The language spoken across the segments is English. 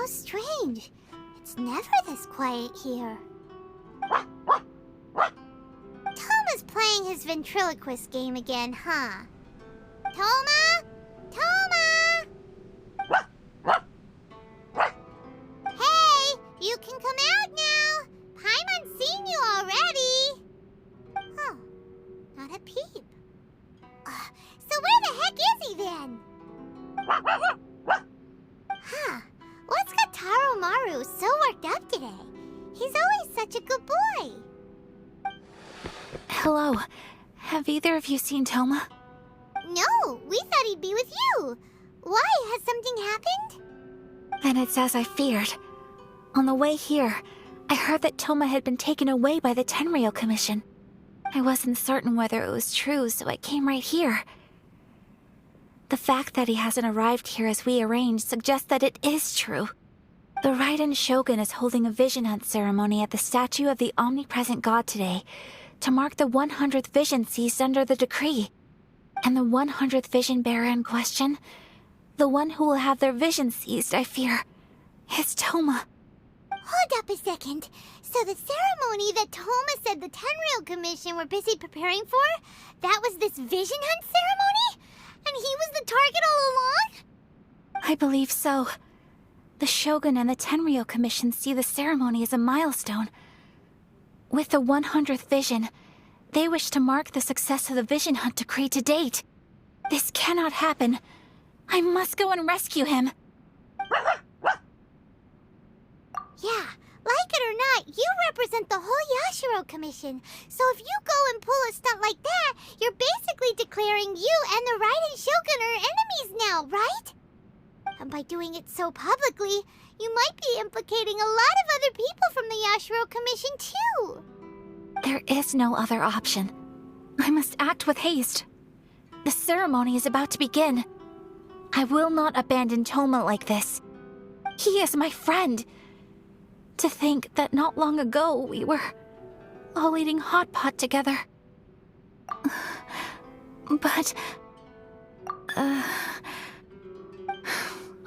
How strange. It's never this quiet here. Toma's playing his ventriloquist game again, huh? Toma? Toma! Hey, you can come out now. Paimon's seen you already. Oh, not a peep. So where the heck is he then? Huh, what's got Taro Maru so worked up today? He's always such a good boy. Hello. Have either of you seen Toma? No, we thought he'd be with you. Why? Has something happened? Then it's as I feared. On the way here, I heard that Toma had been taken away by the Tenryou Commission. I wasn't certain whether it was true, so I came right here. The fact that he hasn't arrived here as we arranged suggests that it is true. The Raiden Shogun is holding a vision hunt ceremony at the statue of the omnipresent god today to mark the 100th vision seized under the decree. And the 100th vision bearer in question, the one who will have their vision seized, I fear, is Toma. Hold up a second. So the ceremony that Toma said the Tenryou Commission were busy preparing for, that was this vision hunt ceremony? And he was the target all along? I believe so. The Shogun and the Tenryou Commission see the ceremony as a milestone. With the 100th vision, they wish to mark the success of the vision hunt decree to date. This cannot happen. I must go and rescue him. Yeah, like it or not, you represent the whole Yashiro Commission. So if you go and pull a stunt like that, you're basically declaring you and the Raiden Shogun are enemies now, right? And by doing it so publicly, you might be implicating a lot of other people from the Yashiro Commission too. There is no other option. I must act with haste. The ceremony is about to begin. I will not abandon Toma like this. He is my friend. To think that not long ago we were all eating hot pot together. But...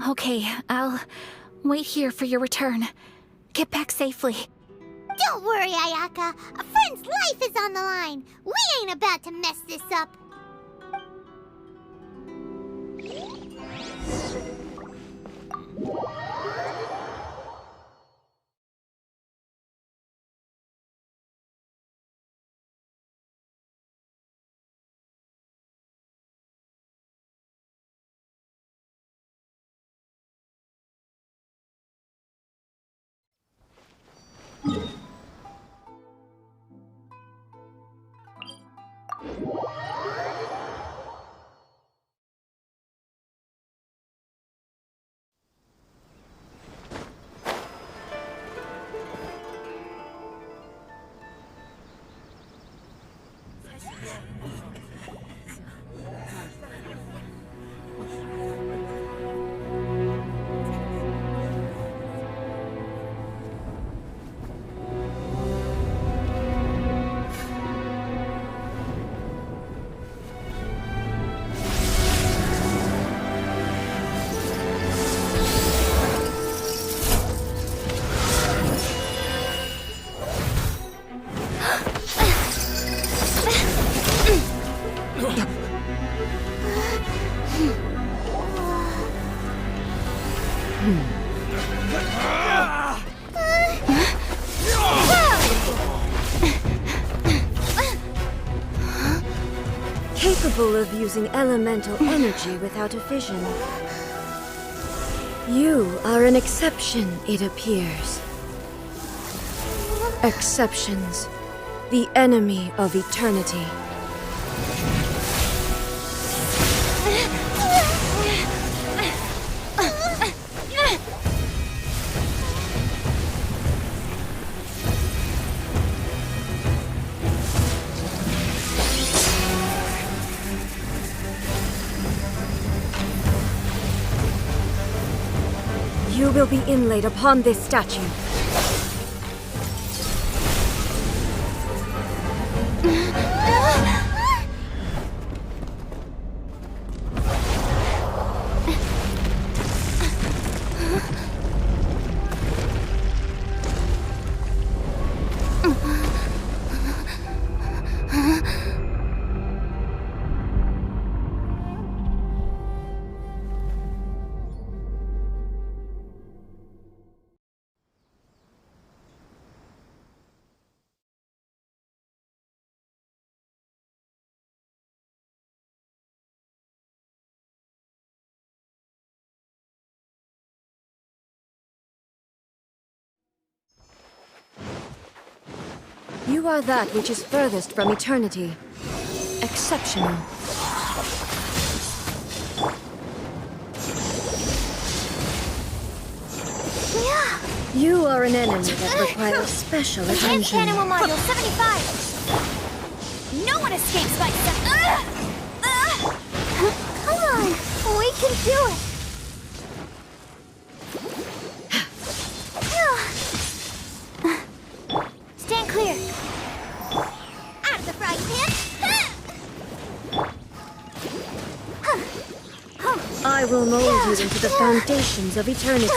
Okay, I'll wait here for your return. Get back safely. Don't worry, Ayaka. A friend's life is on the line. We ain't about to mess this up. Capable of using elemental energy without a vision. You are an exception, it appears. Exceptions, the enemy of eternity. You will be inlaid upon this statue. You are that which is furthest from eternity. Exceptional. Yeah. You are an enemy that requires special Enhanced attention. Animal Module 75. No one escapes by Come on, we can do it. Stand clear. Out of the frying pan. I will mold you into the foundations of eternity.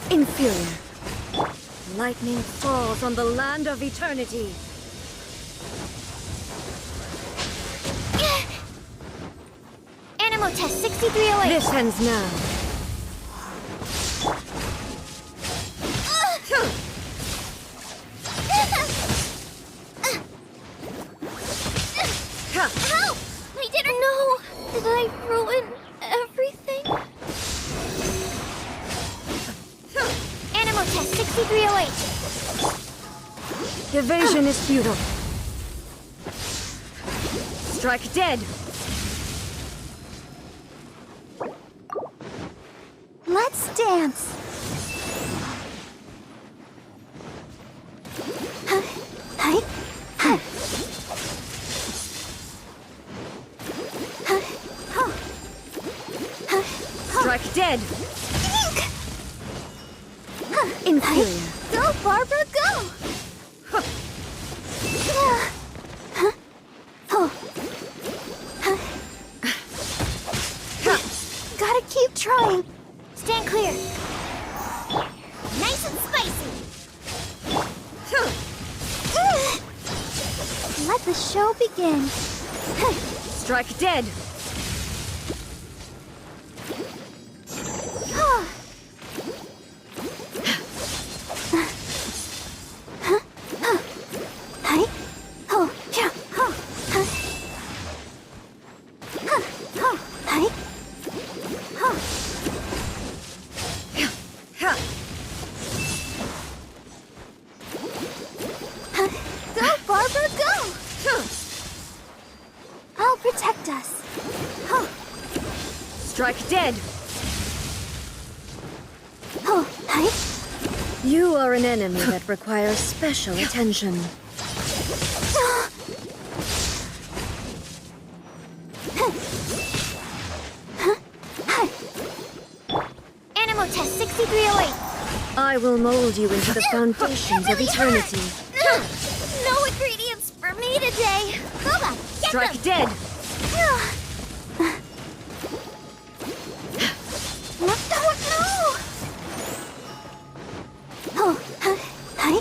Inferior. Lightning falls on the land of eternity. Animal test 6308. This ends now. Help! I didn't know. Did I ruin everything? Animal test 6308. Evasion is futile. Strike dead. Let's dance. Strike dead. Inferior. Go, Barbara, go! Gotta keep trying. Stand clear. Nice and spicy. Let the show begin. Strike dead. Go, Barbara, go! I'll protect us. Strike dead. Oh, hi. You are an enemy that requires special attention. Animal test 6308. I will mold you into the foundations of Really eternity. No ingredients for me today. Come on, get Strike them. dead. Oh, hi.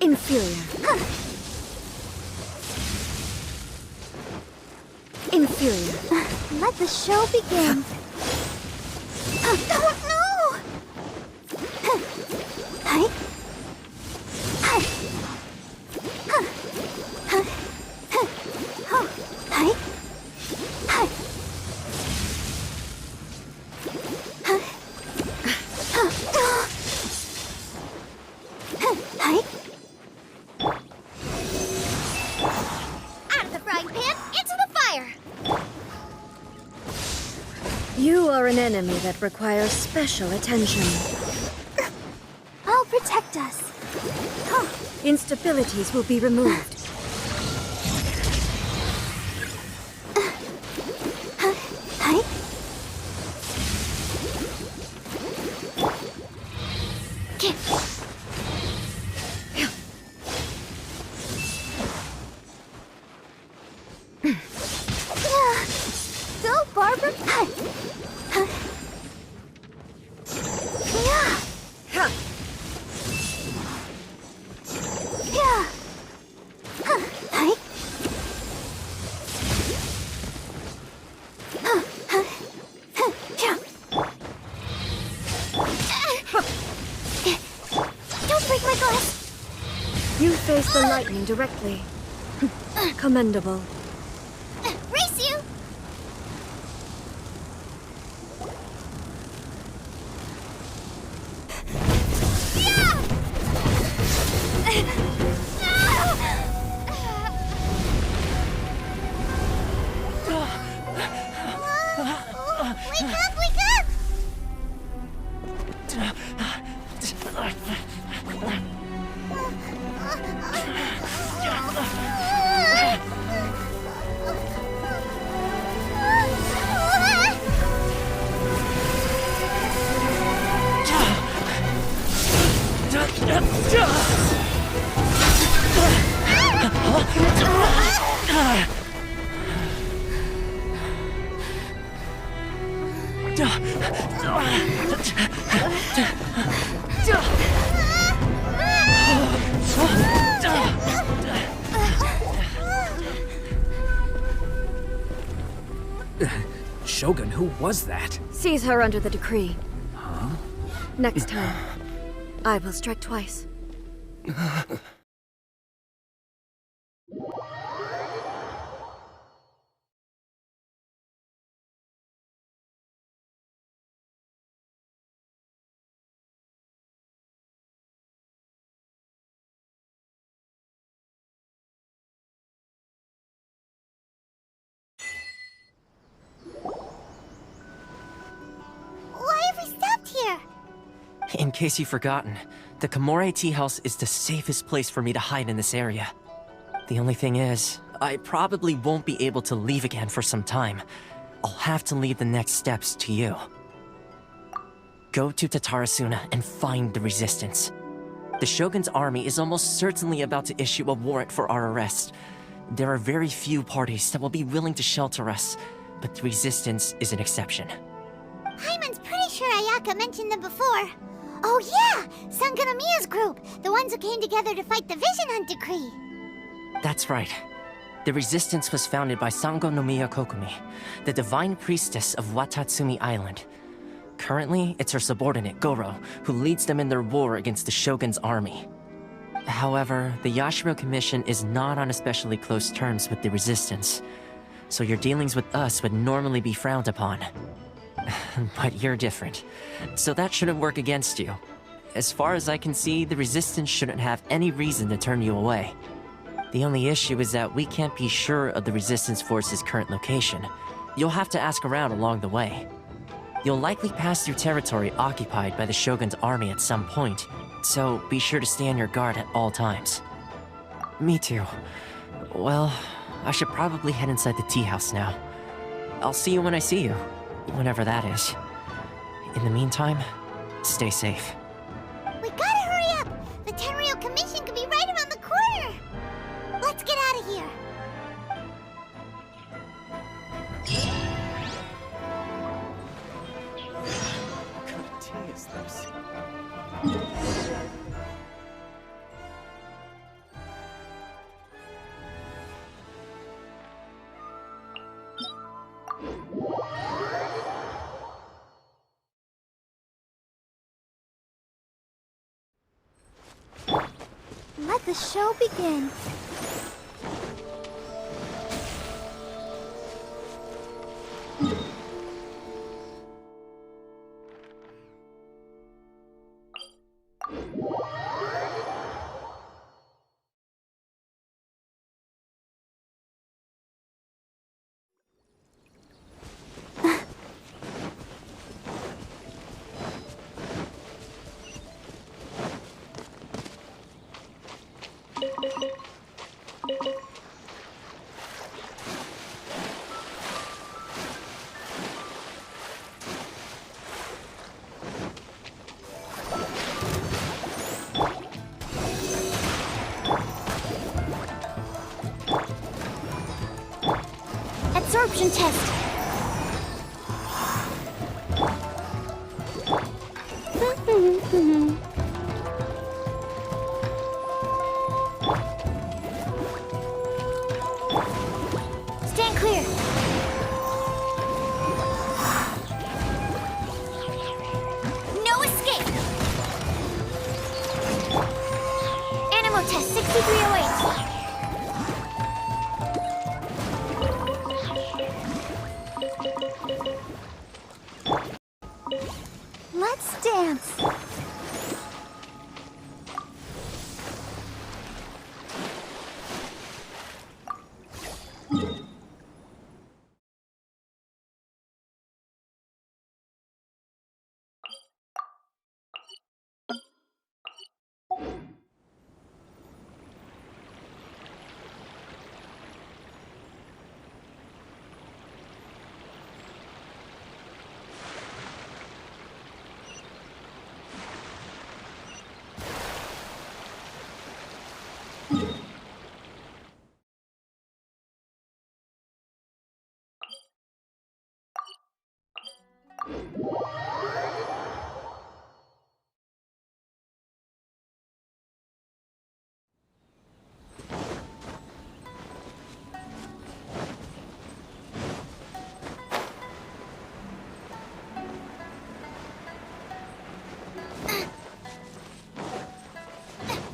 Inferior. Inferior. Let the show begin. Oh, no! Hi. Hi. Oh, hi. Hi. Hi. Out of the frying pan, into the fire! You are an enemy that requires special attention. I'll protect us. Instabilities will be removed. Hi. Get. Go, Barbara. Hi. Yeah. Face the lightning directly. Commendable. Race you! Wake up, wake up! Shogun, who was that? Seize her under the decree. Next time, I will strike twice. Why have we stopped here? In case you've forgotten, the Komore Tea House is the safest place for me to hide in this area. The only thing is, I probably won't be able to leave again for some time. I'll have to leave the next steps to you. Go to Tatarasuna and find the Resistance. The Shogun's army is almost certainly about to issue a warrant for our arrest. There are very few parties that will be willing to shelter us, but the Resistance is an exception. Paimon's pretty sure Ayaka mentioned them before. Oh yeah! Sangonomiya's group! The ones who came together to fight the Vision Hunt Decree! That's right. The Resistance was founded by Sangonomiya Kokumi, the divine priestess of Watatsumi Island. Currently, it's her subordinate, Goro, who leads them in their war against the Shogun's army. However, the Yashiro Commission is not on especially close terms with the Resistance, so your dealings with us would normally be frowned upon. But you're different, so that shouldn't work against you. As far as I can see, the Resistance shouldn't have any reason to turn you away. The only issue is that we can't be sure of the Resistance Force's current location. You'll have to ask around along the way. You'll likely pass through territory occupied by the Shogun's army at some point, so be sure to stay on your guard at all times. Me too. Well, I should probably head inside the tea house now. I'll see you when I see you, whenever that is. In the meantime, stay safe. We gotta hurry up! The Tenryou Commission could be right around the corner! Let's get out of here! What kind of tea is this? Let the show begin. Absorption test. Stand clear. No escape. Animo test 6308.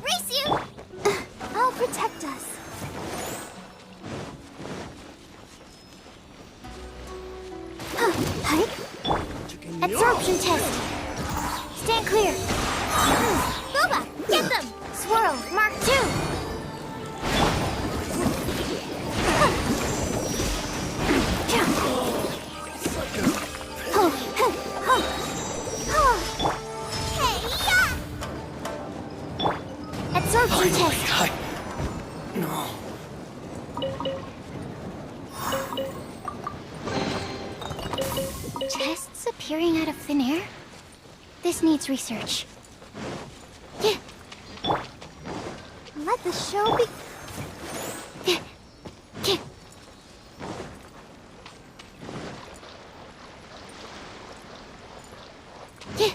Race you! I'll protect us. Hike? Absorption test. Stand clear. Boba, get them! Swirl, Mark 2. Absorption test. No. Chests appearing out of thin air? This needs research. Yeah. Let the show be. Yeah. Yeah. Yeah.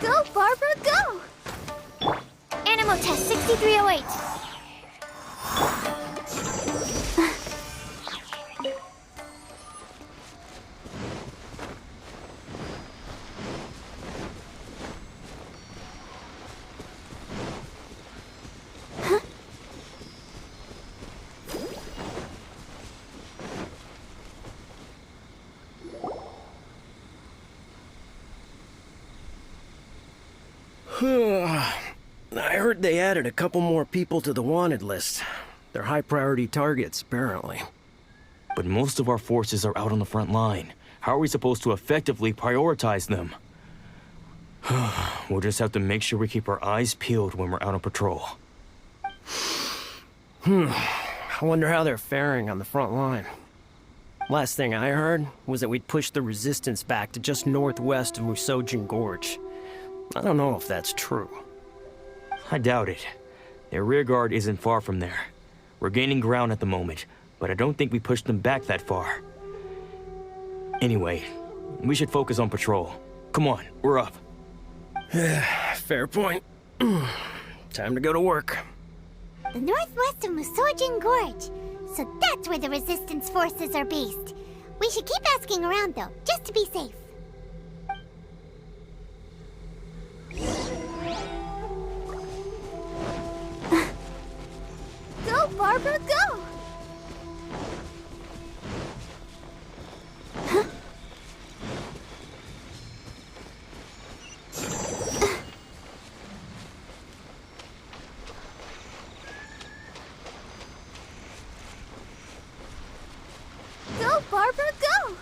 Go, Barbara, go! Animal test 6308. I heard they added a couple more people to the wanted list. They're high-priority targets, apparently. But most of our forces are out on the front line. How are we supposed to effectively prioritize them? We'll just have to make sure we keep our eyes peeled when we're out on patrol. I wonder how they're faring on the front line. Last thing I heard was that we'd pushed the resistance back to just northwest of Musojin Gorge. I don't know if that's true. I doubt it. Their rearguard isn't far from there. We're gaining ground at the moment, but I don't think we pushed them back that far. Anyway, we should focus on patrol. Come on, we're up. Fair point. Time to go to work. The northwest of Musojin Gorge. So that's where the resistance forces are based. We should keep asking around though, just to be safe. Go, Barbara, go! Go, Barbara, go!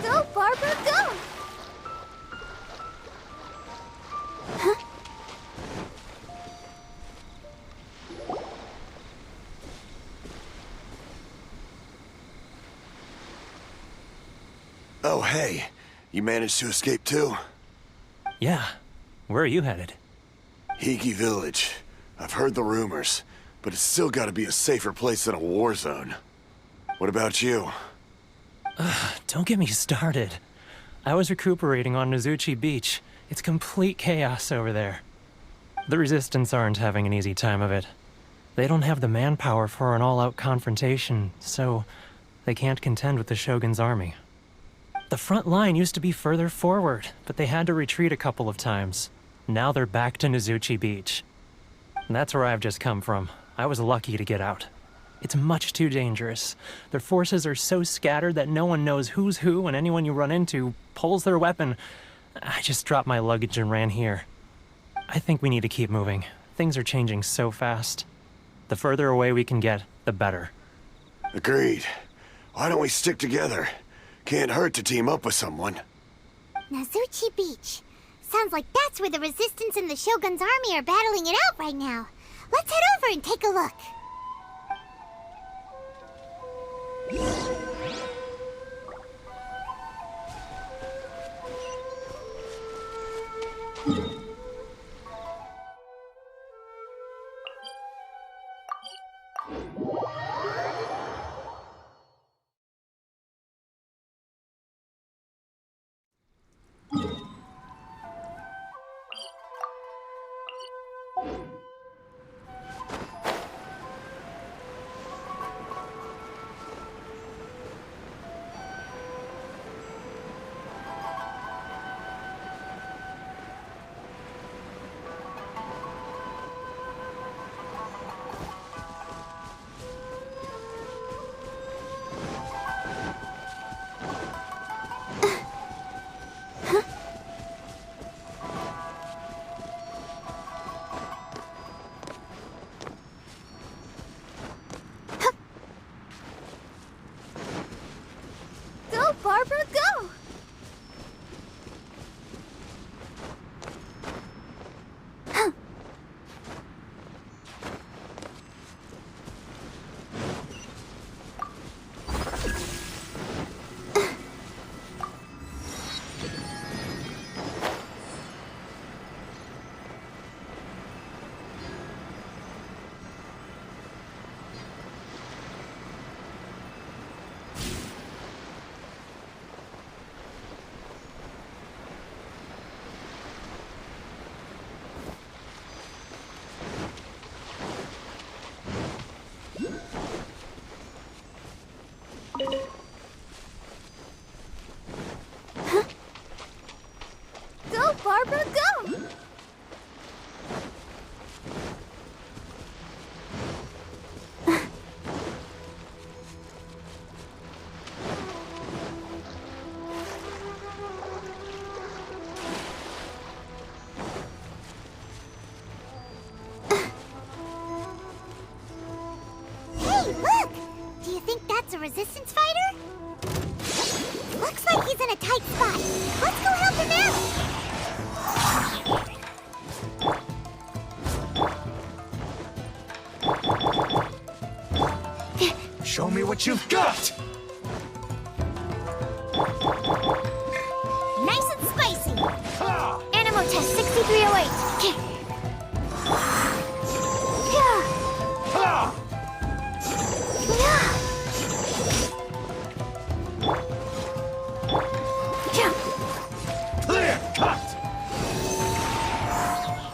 Go, Barbara, go! Oh, hey. You managed to escape too? Yeah. Where are you headed? Hiki Village. I've heard the rumors, but it's still gotta be a safer place than a war zone. What about you? Don't get me started. I was recuperating on Nozuchi Beach. It's complete chaos over there. The Resistance aren't having an easy time of it. They don't have the manpower for an all-out confrontation, so they can't contend with the Shogun's army. The front line used to be further forward, but they had to retreat a couple of times. Now they're back to Nozuchi Beach. And that's where I've just come from. I was lucky to get out. It's much too dangerous. Their forces are so scattered that no one knows who's who, and anyone you run into pulls their weapon. I just dropped my luggage and ran here. I think we need to keep moving. Things are changing so fast. The further away we can get, the better. Agreed. Why don't we stick together? Can't hurt to team up with someone. Nozuchi Beach. Sounds like that's where the Resistance and the Shogun's army are battling it out right now. Let's head over and take a look. Go, Barbara, go! Go, Barbara, go! Hey, look! Do you think that's a Resistance fighter? Looks like he's in a tight spot. Let's go help him out! Show me what you've got! Nice and spicy! Animal test 6308. Clear cut!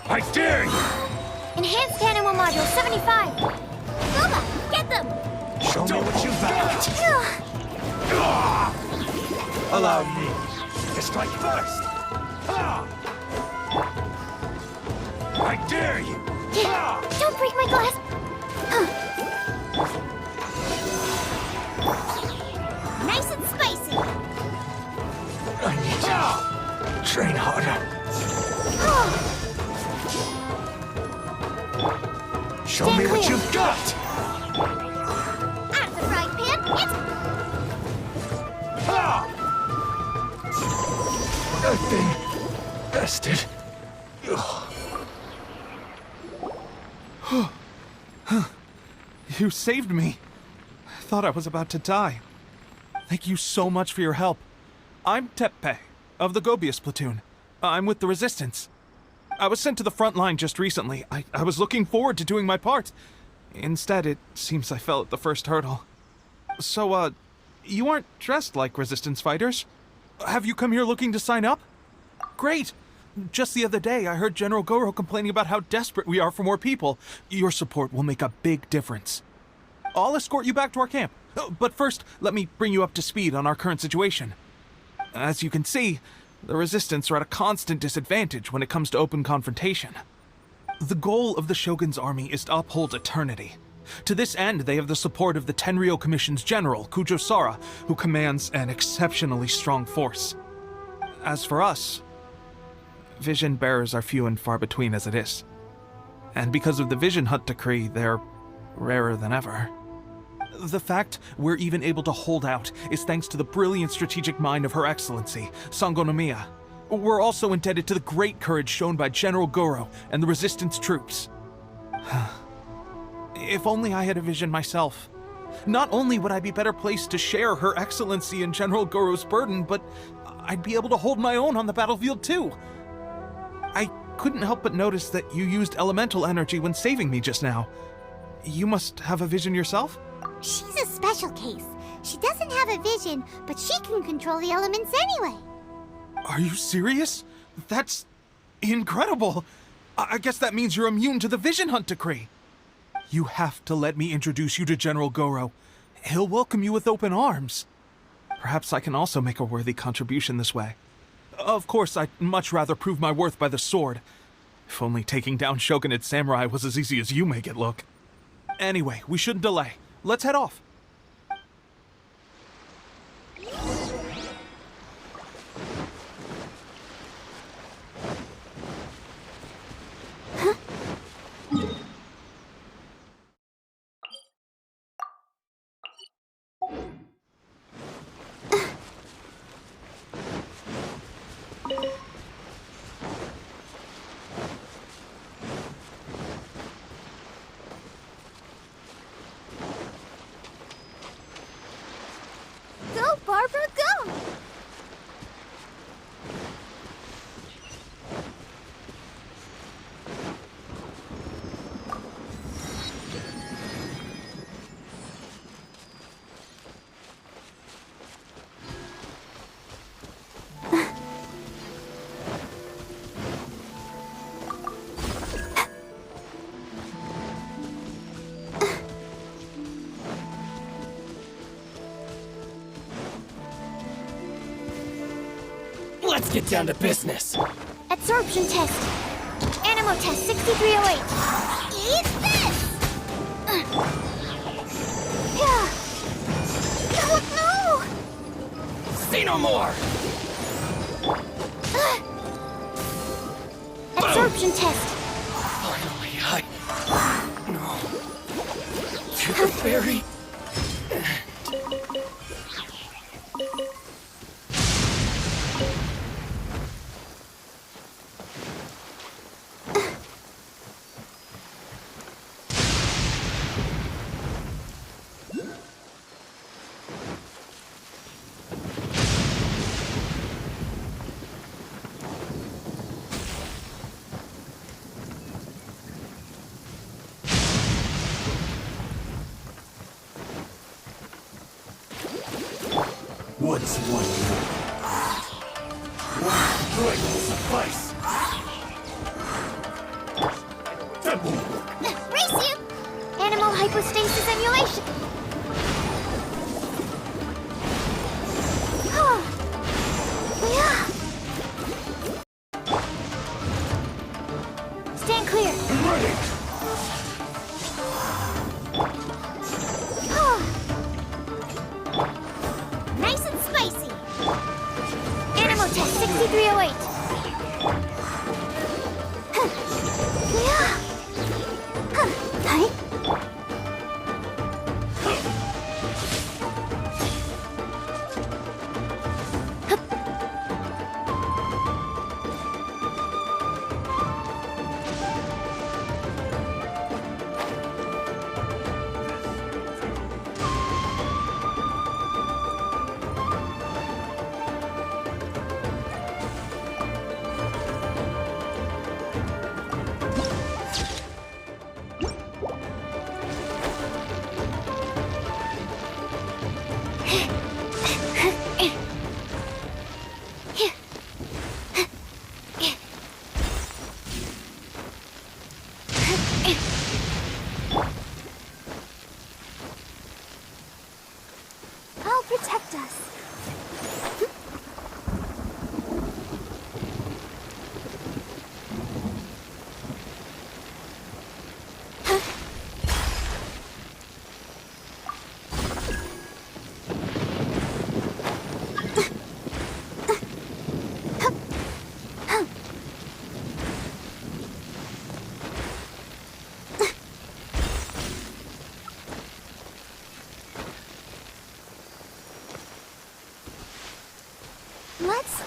I dare you! Enhanced animal module 75. Goma, get them! Show me what you've got! Allow me to strike first! I dare you! Don't break my glass! Nice and spicy! I need to train harder. Show me what you've got! Out of the frying pan, it's... Ha! That thing bested. You saved me. I thought I was about to die. Thank you so much for your help. I'm Tepe, of the Gobius platoon. I'm with the Resistance. I was sent to the front line just recently. I was looking forward to doing my part. Instead, it seems I fell at the first hurdle. So, you aren't dressed like Resistance fighters? Have you come here looking to sign up? Great! Just the other day, I heard General Goro complaining about how desperate we are for more people. Your support will make a big difference. I'll escort you back to our camp. But first, let me bring you up to speed on our current situation. As you can see, the Resistance are at a constant disadvantage when it comes to open confrontation. The goal of the Shogun's army is to uphold eternity. To this end, they have the support of the Tenryou Commission's general, Kujo Sara, who commands an exceptionally strong force. As for us, vision bearers are few and far between as it is. And because of the Vision Hut decree, they're rarer than ever. The fact we're even able to hold out is thanks to the brilliant strategic mind of Her Excellency, Sango Nomiya. We're also indebted to the great courage shown by General Goro and the Resistance troops. If only I had a vision myself. Not only would I be better placed to share Her Excellency and General Goro's burden, but I'd be able to hold my own on the battlefield too. I couldn't help but notice that you used elemental energy when saving me just now. You must have a vision yourself? She's a special case. She doesn't have a vision, but she can control the elements anyway. Are you serious? That's incredible. I guess that means you're immune to the Vision Hunt decree. You have to let me introduce you to General Goro. He'll welcome you with open arms. Perhaps I can also make a worthy contribution this way. Of course, I'd much rather prove my worth by the sword. If only taking down Shogunate samurai was as easy as you make it look. Anyway, we shouldn't delay. Let's head off. Go, Barbara, go! Let's get down to business. Absorption test. Animo test 6308. Eat this! No! Say no more! Absorption test. Finally, No. To the berry. What's one more? One strike will suffice. Temple! Brace you! Animal hypostasis emulation. Stand clear. Ready! Nice and spicy. Animal test 6308.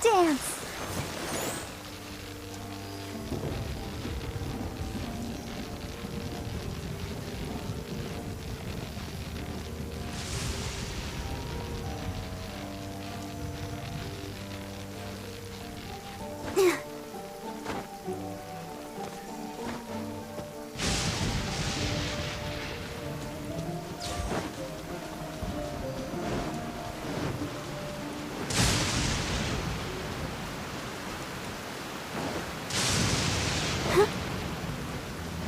dance!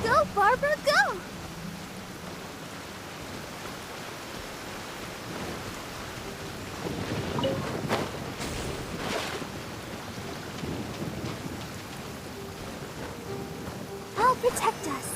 Go, Barbara, go! I'll protect us.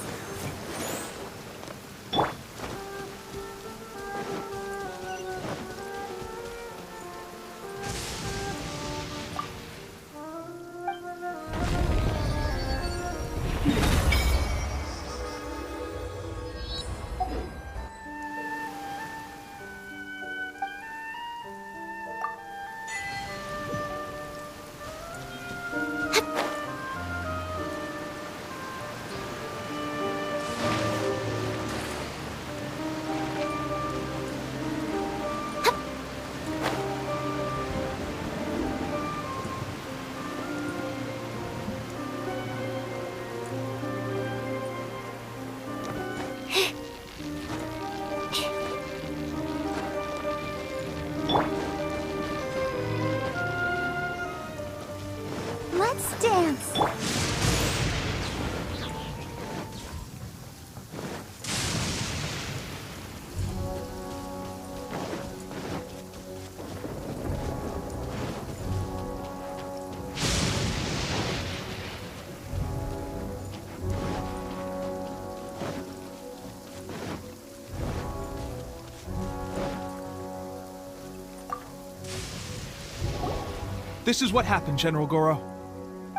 Let's dance. This is what happened, General Goro.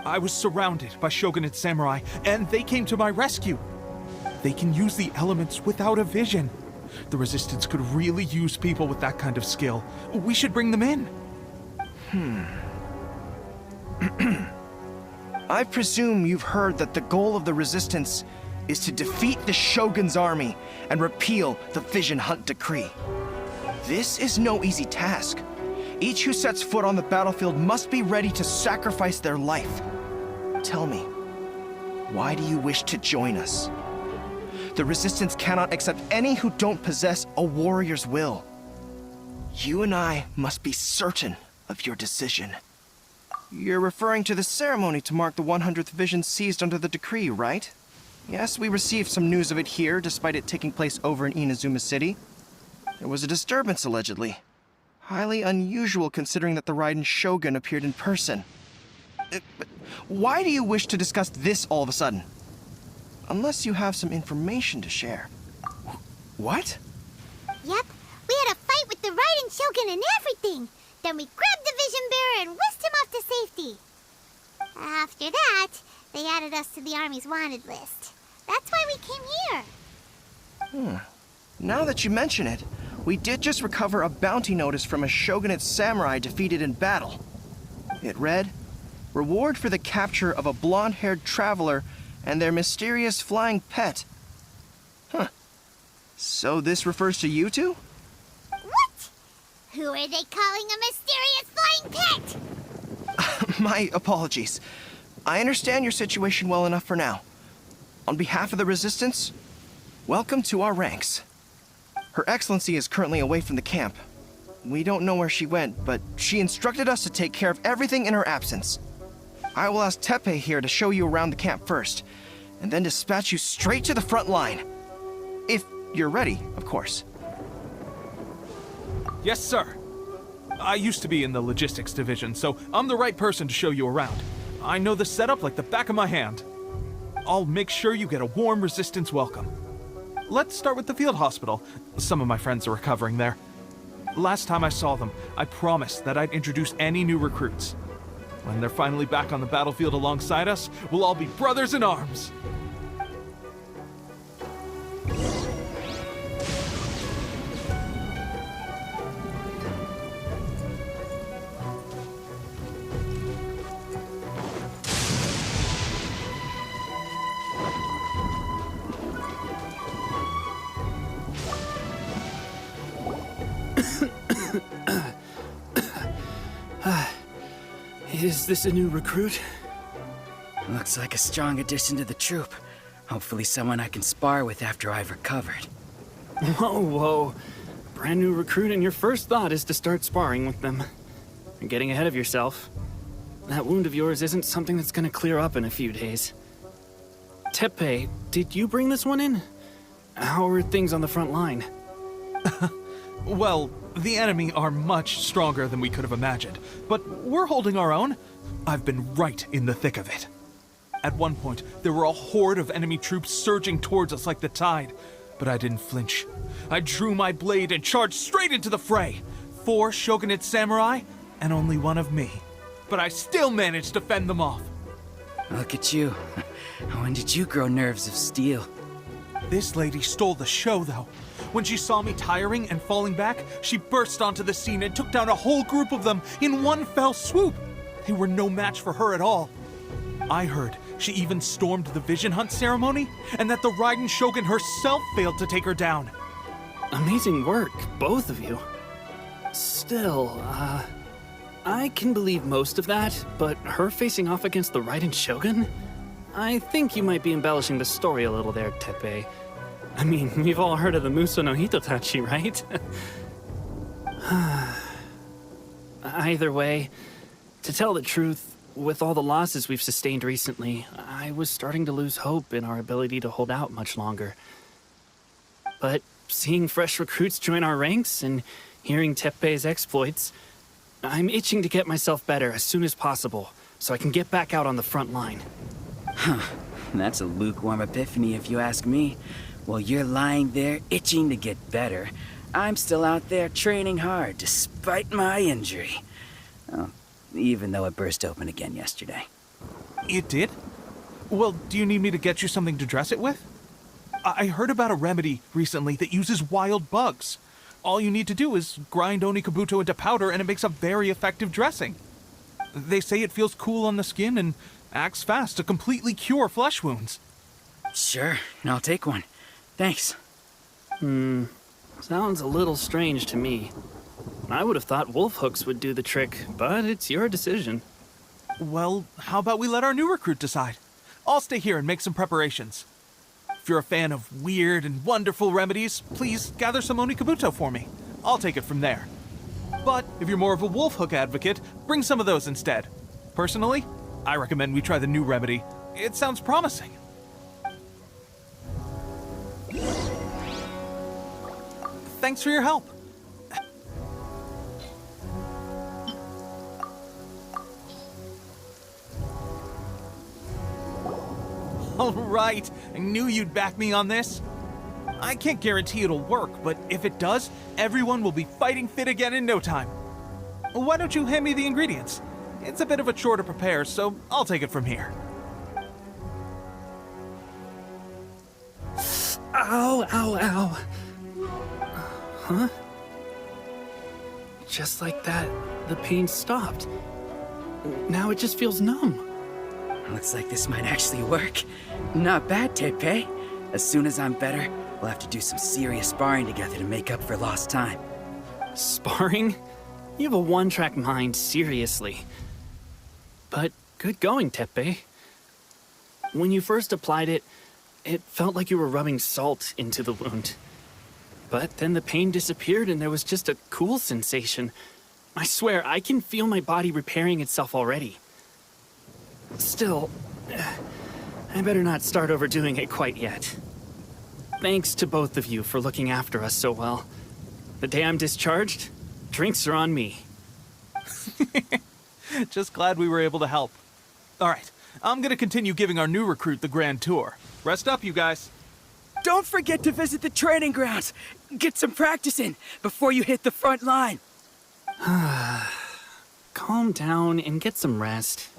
I was surrounded by Shogunate samurai, and they came to my rescue. They can use the elements without a vision. The Resistance could really use people with that kind of skill. We should bring them in. I presume you've heard that the goal of the Resistance is to defeat the Shogun's army and repeal the Vision Hunt Decree. This is no easy task. Each who sets foot on the battlefield must be ready to sacrifice their life. Tell me, why do you wish to join us? The Resistance cannot accept any who don't possess a warrior's will. You and I must be certain of your decision. You're referring to the ceremony to mark the 100th Vision seized under the decree, right? Yes, we received some news of it here, despite it taking place over in Inazuma City. There was a disturbance, allegedly. Highly unusual considering that the Raiden Shogun appeared in person. But why do you wish to discuss this all of a sudden? Unless you have some information to share. What? Yep, we had a fight with the Raiden Shogun and everything. Then we grabbed the Vision Bearer and whisked him off to safety. After that, they added us to the Army's wanted list. That's why we came here. Now that you mention it, we did just recover a bounty notice from a Shogunate samurai defeated in battle. It read, "Reward for the capture of a blonde-haired traveler and their mysterious flying pet." Huh. So this refers to you two? What? Who are they calling a mysterious flying pet? My apologies. I understand your situation well enough for now. On behalf of the Resistance, welcome to our ranks. Her Excellency is currently away from the camp. We don't know where she went, but she instructed us to take care of everything in her absence. I will ask Teppei here to show you around the camp first, and then dispatch you straight to the front line. If you're ready, of course. Yes, sir. I used to be in the logistics division, so I'm the right person to show you around. I know the setup like the back of my hand. I'll make sure you get a warm Resistance welcome. Let's start with the field hospital. Some of my friends are recovering there. Last time I saw them, I promised that I'd introduce any new recruits. When they're finally back on the battlefield alongside us, we'll all be brothers in arms. Is this a new recruit? Looks like a strong addition to the troop. Hopefully someone I can spar with after I've recovered. Whoa, whoa. Brand new recruit and your first thought is to start sparring with them. You're getting ahead of yourself. That wound of yours isn't something that's gonna clear up in a few days. Tepe, did you bring this one in? How are things on the front line? Well, the enemy are much stronger than we could have imagined, but we're holding our own. I've been right in the thick of it. At one point, there were a horde of enemy troops surging towards us like the tide, but I didn't flinch. I drew my blade and charged straight into the fray. 4 shogunate samurai, and only 1 of me. But I still managed to fend them off. Look at you. When did you grow nerves of steel? This lady stole the show, though. When she saw me tiring and falling back, she burst onto the scene and took down a whole group of them in one fell swoop. They were no match for her at all. I heard she even stormed the vision hunt ceremony, and that the Raiden Shogun herself failed to take her down. Amazing work, both of you. Still, I can believe most of that, but her facing off against the Raiden Shogun? I think you might be embellishing the story a little there, Tepe. I mean, we've all heard of the Muso no Hitotachi, right? Either way, to tell the truth, with all the losses we've sustained recently, I was starting to lose hope in our ability to hold out much longer. But seeing fresh recruits join our ranks and hearing Tepe's exploits, I'm itching to get myself better as soon as possible, so I can get back out on the front line. Huh. That's a lukewarm epiphany if you ask me. While you're lying there itching to get better, I'm still out there training hard despite my injury. Oh, even though it burst open again yesterday. It did? Well, do you need me to get you something to dress it with? I heard about a remedy recently that uses wild bugs. All you need to do is grind Onikabuto into powder and it makes a very effective dressing. They say it feels cool on the skin and acts fast to completely cure flesh wounds. Sure, I'll take one. Thanks. Sounds a little strange to me. I would have thought wolf hooks would do the trick, but it's your decision. Well, how about we let our new recruit decide? I'll stay here and make some preparations. If you're a fan of weird and wonderful remedies, please gather some Onikabuto for me. I'll take it from there. But if you're more of a wolf hook advocate, bring some of those instead. Personally, I recommend we try the new remedy. It sounds promising. Thanks for your help. All right, I knew you'd back me on this. I can't guarantee it'll work, but if it does, everyone will be fighting fit again in no time. Why don't you hand me the ingredients? It's a bit of a chore to prepare, so I'll take it from here. Ow, ow, ow. Huh? Just like that, the pain stopped. Now it just feels numb. Looks like this might actually work. Not bad, Tepe. As soon as I'm better, we'll have to do some serious sparring together to make up for lost time. Sparring? You have a one-track mind, seriously. But good going, Tepe. When you first applied it, it felt like you were rubbing salt into the wound. But then the pain disappeared and there was just a cool sensation. I swear, I can feel my body repairing itself already. Still, I better not start overdoing it quite yet. Thanks to both of you for looking after us so well. The day I'm discharged, drinks are on me. Just glad we were able to help. All right, I'm gonna continue giving our new recruit the grand tour. Rest up, you guys. Don't forget to visit the training grounds. Get some practice in before you hit the front line. Calm down and get some rest.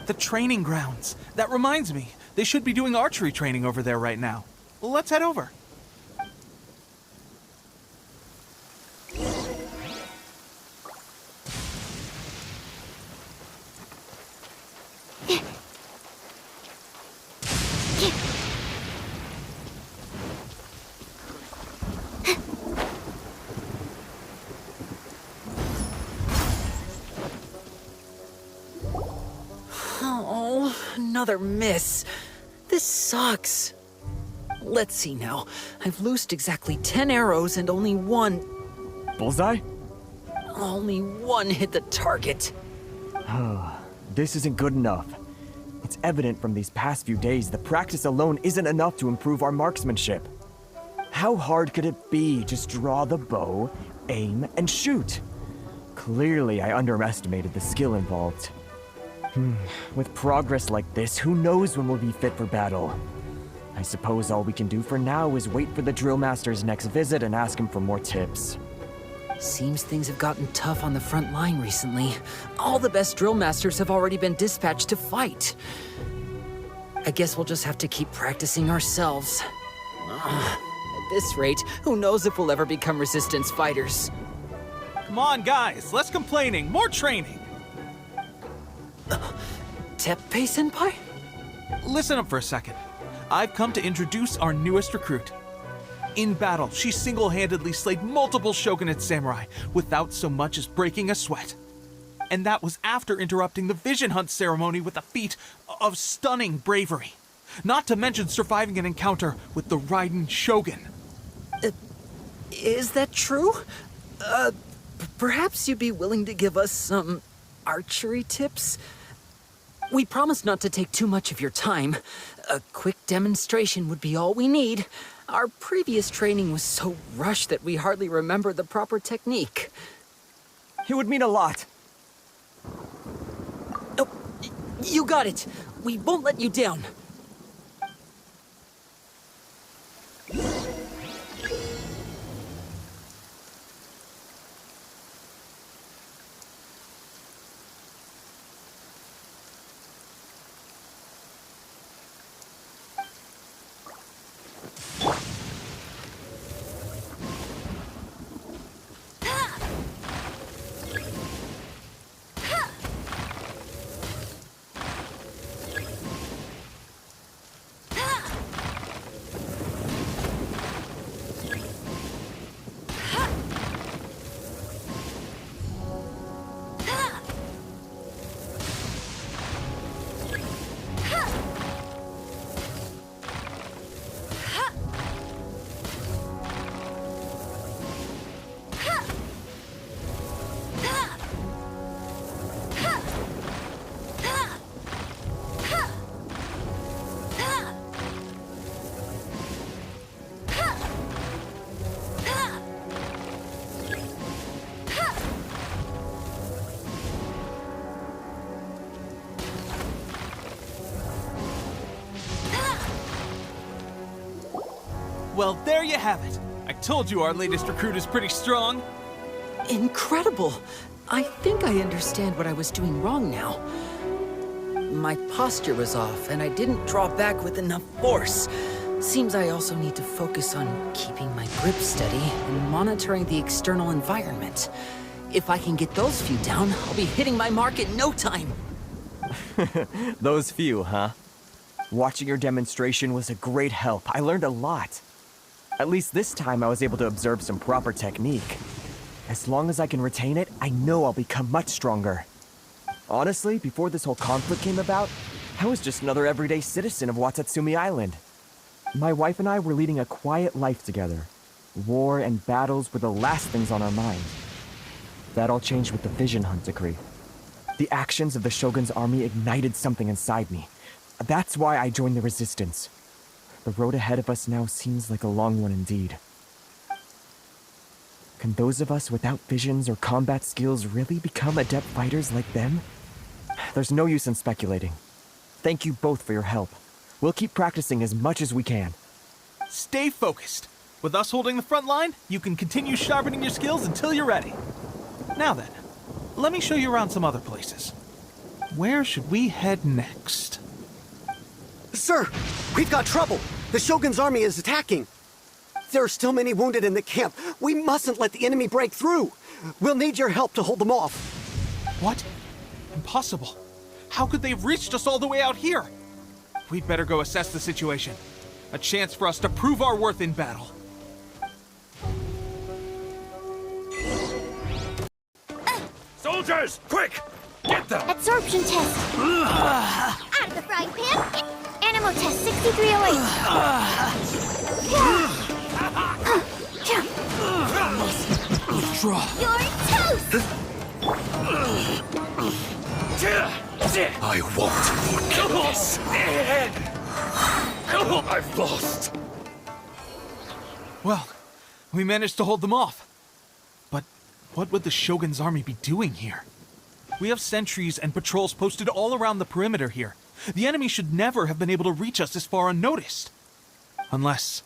The training grounds. That reminds me, they should be doing archery training over there right now. Let's head over. Another miss. This sucks. Let's see now. I've loosed exactly 10 arrows and only one... Bullseye? Only one hit the target. This isn't good enough. It's evident from these past few days that practice alone isn't enough to improve our marksmanship. How hard could it be? Just draw the bow, aim, and shoot. Clearly, I underestimated the skill involved. With progress like this, who knows when we'll be fit for battle? I suppose all we can do for now is wait for the drill master's next visit and ask him for more tips. Seems things have gotten tough on the front line recently. All the best drill masters have already been dispatched to fight. I guess we'll just have to keep practicing ourselves. At this rate, who knows if we'll ever become resistance fighters. Come on, guys, less complaining, more training. Teppei-senpai? Listen up for a second. I've come to introduce our newest recruit. In battle, she single-handedly slayed multiple shogunate samurai without so much as breaking a sweat. And that was after interrupting the vision hunt ceremony with a feat of stunning bravery. Not to mention surviving an encounter with the Raiden Shogun. Is that true? Perhaps you'd be willing to give us some archery tips? We promise not to take too much of your time. A quick demonstration would be all we need. Our previous training was so rushed that we hardly remember the proper technique. It would mean a lot. Oh, you got it. We won't let you down. Well, there you have it. I told you our latest recruit is pretty strong. Incredible! I think I understand what I was doing wrong now. My posture was off, and I didn't draw back with enough force. Seems I also need to focus on keeping my grip steady and monitoring the external environment. If I can get those few down, I'll be hitting my mark in no time. Those few, huh? Watching your demonstration was a great help. I learned a lot. At least this time I was able to observe some proper technique. As long as I can retain it, I know I'll become much stronger. Honestly, before this whole conflict came about, I was just another everyday citizen of Watatsumi Island. My wife and I were leading a quiet life together. War and battles were the last things on our mind. That all changed with the vision hunt decree. The actions of the Shogun's army ignited something inside me. That's why I joined the resistance. The road ahead of us now seems like a long one indeed. Can those of us without visions or combat skills really become adept fighters like them? There's no use in speculating. Thank you both for your help. We'll keep practicing as much as we can. Stay focused. With us holding the front line, you can continue sharpening your skills until you're ready. Now then, let me show you around some other places. Where should we head next? Sir, we've got trouble. The Shogun's army is attacking. There are still many wounded in the camp. We mustn't let the enemy break through. We'll need your help to hold them off. What? Impossible. How could they have reached us all the way out here? We'd better go assess the situation. A chance for us to prove our worth in battle. Soldiers, quick! Get them! Absorption test. Out of the frying 6308. Withdraw. You're toast! I won't forget this. I've lost. Well, we managed to hold them off. But what would the Shogun's army be doing here? We have sentries and patrols posted all around the perimeter here. The enemy should never have been able to reach us this far unnoticed. Unless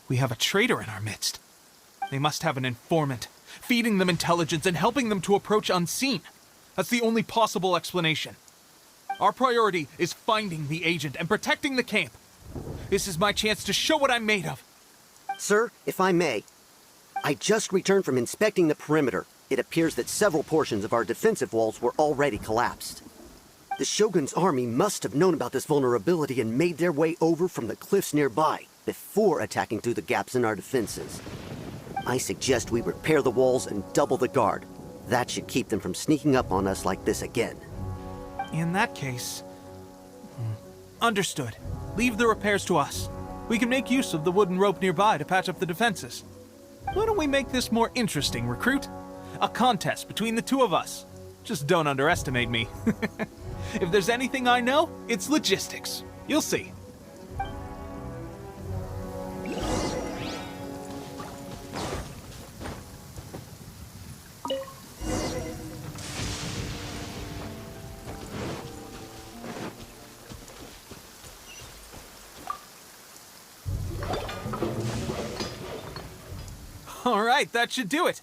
we have a traitor in our midst. They must have an informant, feeding them intelligence and helping them to approach unseen. That's the only possible explanation. Our priority is finding the agent and protecting the camp. This is my chance to show what I'm made of. Sir, if I may, I just returned from inspecting the perimeter. It appears that several portions of our defensive walls were already collapsed. The Shogun's army must have known about this vulnerability and made their way over from the cliffs nearby before attacking through the gaps in our defenses. I suggest we repair the walls and double the guard. That should keep them from sneaking up on us like this again. In that case... Understood. Leave the repairs to us. We can make use of the wooden rope nearby to patch up the defenses. Why don't we make this more interesting, recruit? A contest between the two of us. Just don't underestimate me. If there's anything I know, it's logistics. You'll see. All right, that should do it.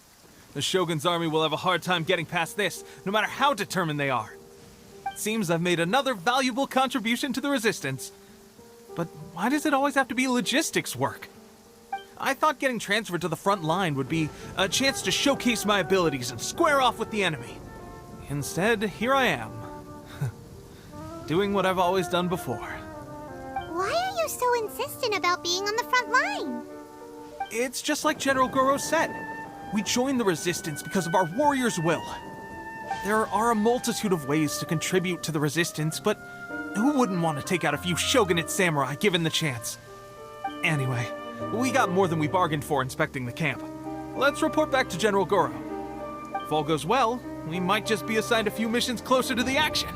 The Shogun's army will have a hard time getting past this, no matter how determined they are. It seems I've made another valuable contribution to the Resistance. But why does it always have to be logistics work? I thought getting transferred to the front line would be a chance to showcase my abilities and square off with the enemy. Instead, here I am. Doing what I've always done before. Why are you so insistent about being on the front line? It's just like General Goro said. We joined the Resistance because of our warrior's will. There are a multitude of ways to contribute to the Resistance, but who wouldn't want to take out a few shogunate samurai given the chance? Anyway, we got more than we bargained for inspecting the camp. Let's report back to General Goro. If all goes well, we might just be assigned a few missions closer to the action.